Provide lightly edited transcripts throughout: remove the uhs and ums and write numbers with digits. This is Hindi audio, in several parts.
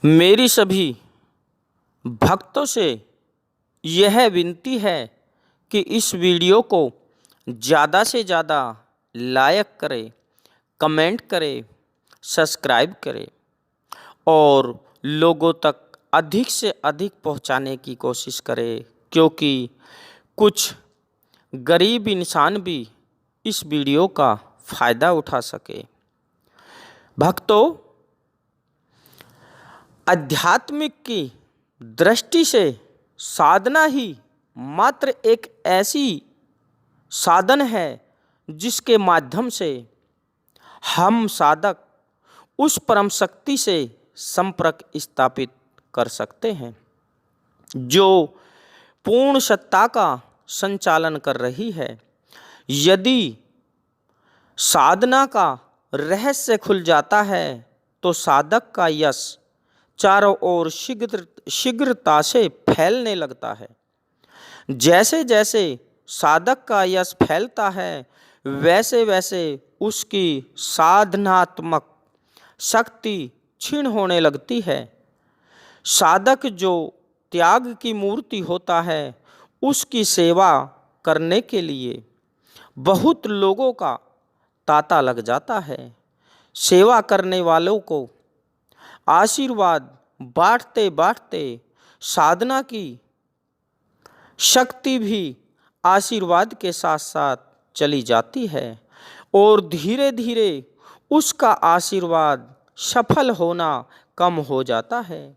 मेरी सभी भक्तों से यह विनती है कि इस वीडियो को ज़्यादा से ज़्यादा लाइक करें, कमेंट करें, सब्सक्राइब करें और लोगों तक अधिक से अधिक पहुंचाने की कोशिश करें, क्योंकि कुछ गरीब इंसान भी इस वीडियो का फ़ायदा उठा सके। भक्तों, आध्यात्मिक की दृष्टि से साधना ही मात्र एक ऐसी साधन है जिसके माध्यम से हम साधक उस परम शक्ति से संपर्क स्थापित कर सकते हैं जो पूर्ण सत्ता का संचालन कर रही है। यदि साधना का रहस्य खुल जाता है तो साधक का यश चारों ओर शीघ्रता से फैलने लगता है। जैसे जैसे साधक का यश फैलता है वैसे वैसे उसकी साधनात्मक शक्ति क्षीण होने लगती है। साधक जो त्याग की मूर्ति होता है उसकी सेवा करने के लिए बहुत लोगों का तांता लग जाता है। सेवा करने वालों को आशीर्वाद बांटते बांटते साधना की शक्ति भी आशीर्वाद के साथ साथ चली जाती है और धीरे धीरे उसका आशीर्वाद सफल होना कम हो जाता है,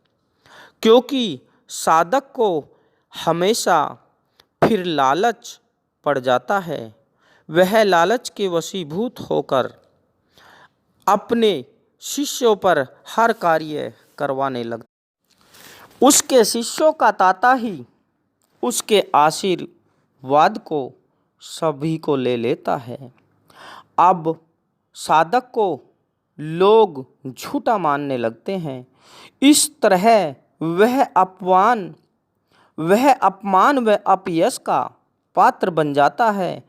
क्योंकि साधक को हमेशा फिर लालच पड़ जाता है। वह लालच के वशीभूत होकर अपने शिष्यों पर हर कार्य करवाने लगता। उसके शिष्यों का ताता ही उसके आशीर्वाद को सभी को ले लेता है। अब साधक को लोग झूठा मानने लगते हैं। इस तरह वह अपमान व अपयश का पात्र बन जाता है।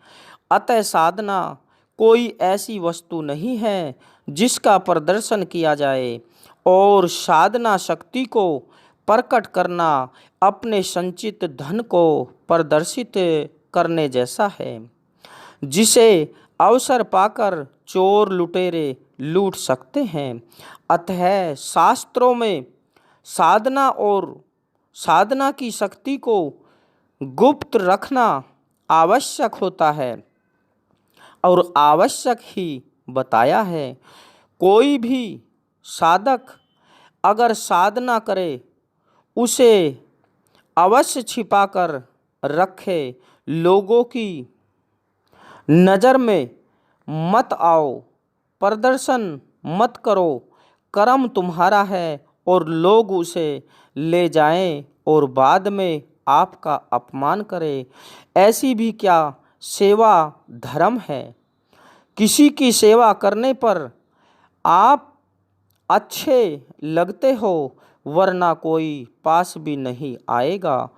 अतः साधना कोई ऐसी वस्तु नहीं है जिसका प्रदर्शन किया जाए और साधना शक्ति को प्रकट करना अपने संचित धन को प्रदर्शित करने जैसा है, जिसे अवसर पाकर चोर लुटेरे लूट सकते हैं। अतः शास्त्रों में साधना और साधना की शक्ति को गुप्त रखना आवश्यक होता है और आवश्यक ही बताया है। कोई भी साधक अगर साधना करे उसे अवश्य छिपा कर रखे, लोगों की नज़र में मत आओ, प्रदर्शन मत करो। कर्म तुम्हारा है और लोग उसे ले जाएं और बाद में आपका अपमान करें। ऐसी भी क्या सेवा धर्म है? किसी की सेवा करने पर आप अच्छे लगते हो, वरना कोई पास भी नहीं आएगा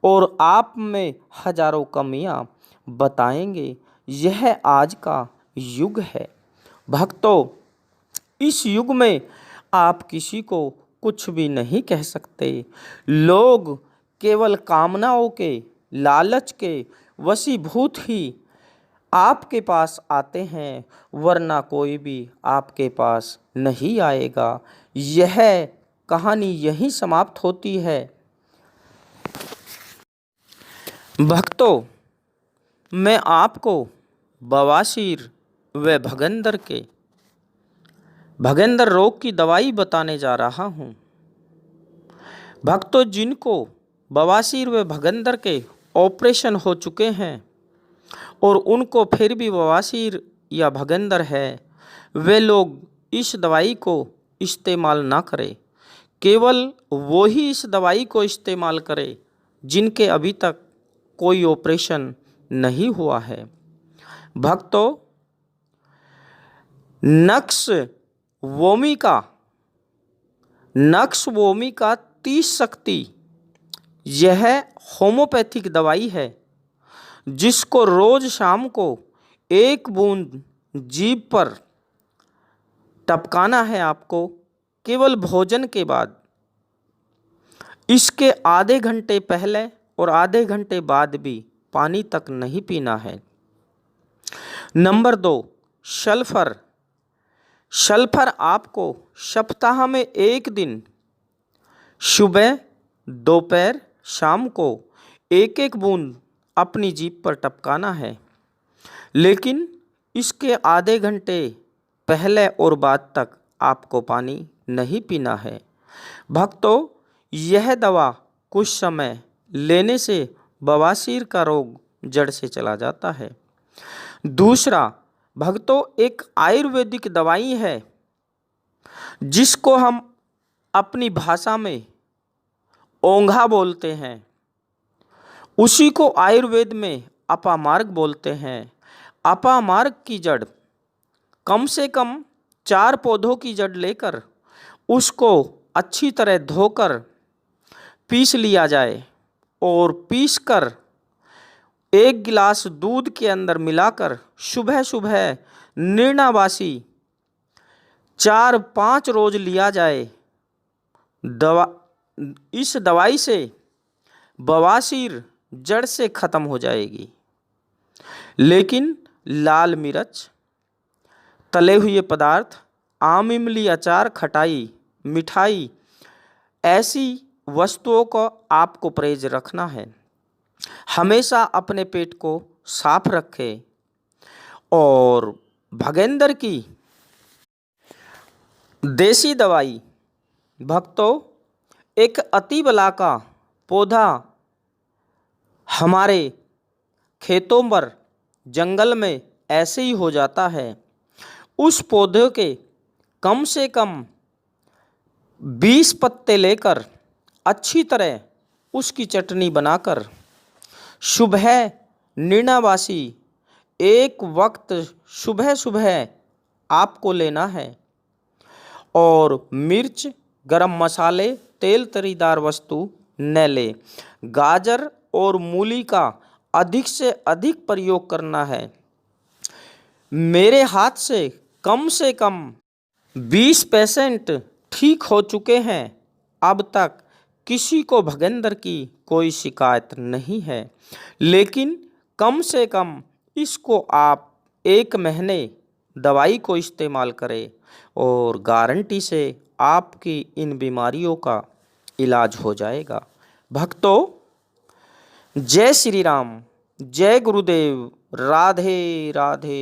और आप में हजारों कमियां बताएंगे। यह आज का युग है। भक्तों, इस युग में आप किसी को कुछ भी नहीं कह सकते। लोग केवल कामनाओं के लालच के वशीभूत ही आपके पास आते हैं, वरना कोई भी आपके पास नहीं आएगा। यह कहानी यहीं समाप्त होती है। भक्तों, मैं आपको बवासीर व भगंदर रोग की दवाई बताने जा रहा हूँ। भक्तों, जिनको बवासीर व भगंदर के ऑपरेशन हो चुके हैं और उनको फिर भी बवासीर या भगंदर है, वे लोग इस दवाई को इस्तेमाल ना करें। केवल वो ही इस दवाई को इस्तेमाल करें जिनके अभी तक कोई ऑपरेशन नहीं हुआ है। भक्तों, नक्स वोमी का 30 शक्ति यह होम्योपैथिक दवाई है, जिसको रोज शाम को 1 बूंद जीभ पर टपकाना है आपको, केवल भोजन के बाद इसके आधे घंटे पहले और आधे घंटे बाद भी पानी तक नहीं पीना है। Number 2, sulphur. सल्फर आपको सप्ताह में 1 दिन सुबह, दोपहर, शाम को 1-1 बूंद अपनी जीभ पर टपकाना है, लेकिन इसके आधे घंटे पहले और बाद तक आपको पानी नहीं पीना है। भक्तों, यह दवा कुछ समय लेने से बवासीर का रोग जड़ से चला जाता है। दूसरा, भक्तों, एक आयुर्वेदिक दवाई है जिसको हम अपनी भाषा में ओंघा बोलते हैं, उसी को आयुर्वेद में अपामार्ग बोलते हैं। अपामार्ग की जड़ कम से कम 4 पौधों की जड़ लेकर उसको अच्छी तरह धोकर पीस लिया जाए और पीसकर 1 गिलास दूध के अंदर मिलाकर सुबह सुबह निर्णावासी 4-5 रोज लिया जाए। इस दवाई से बवासीर जड़ से खत्म हो जाएगी। लेकिन लाल मिर्च, तले हुए पदार्थ, आम इमली, अचार, खटाई, मिठाई, ऐसी वस्तुओं को आपको परहेज रखना है। हमेशा अपने पेट को साफ रखें। और भगेंद्र की देसी दवाई, भक्तों, एक अतिबला का पौधा हमारे खेतों पर, जंगल में ऐसे ही हो जाता है। उस पौधे के कम से कम 20 पत्ते लेकर अच्छी तरह उसकी चटनी बनाकर सुबह निर्णावासी 1 वक्त सुबह सुबह आपको लेना है। और मिर्च, गरम मसाले, तेल तरीदार वस्तु न ले। गाजर और मूली का अधिक से अधिक प्रयोग करना है। मेरे हाथ से कम 20 पेशेंट ठीक हो चुके हैं। अब तक किसी को भगेंद्र की कोई शिकायत नहीं है। लेकिन कम से कम इसको आप 1 महीने दवाई को इस्तेमाल करें और गारंटी से आपकी इन बीमारियों का इलाज हो जाएगा। भक्तों, जय श्री राम, जय गुरुदेव, राधे राधे।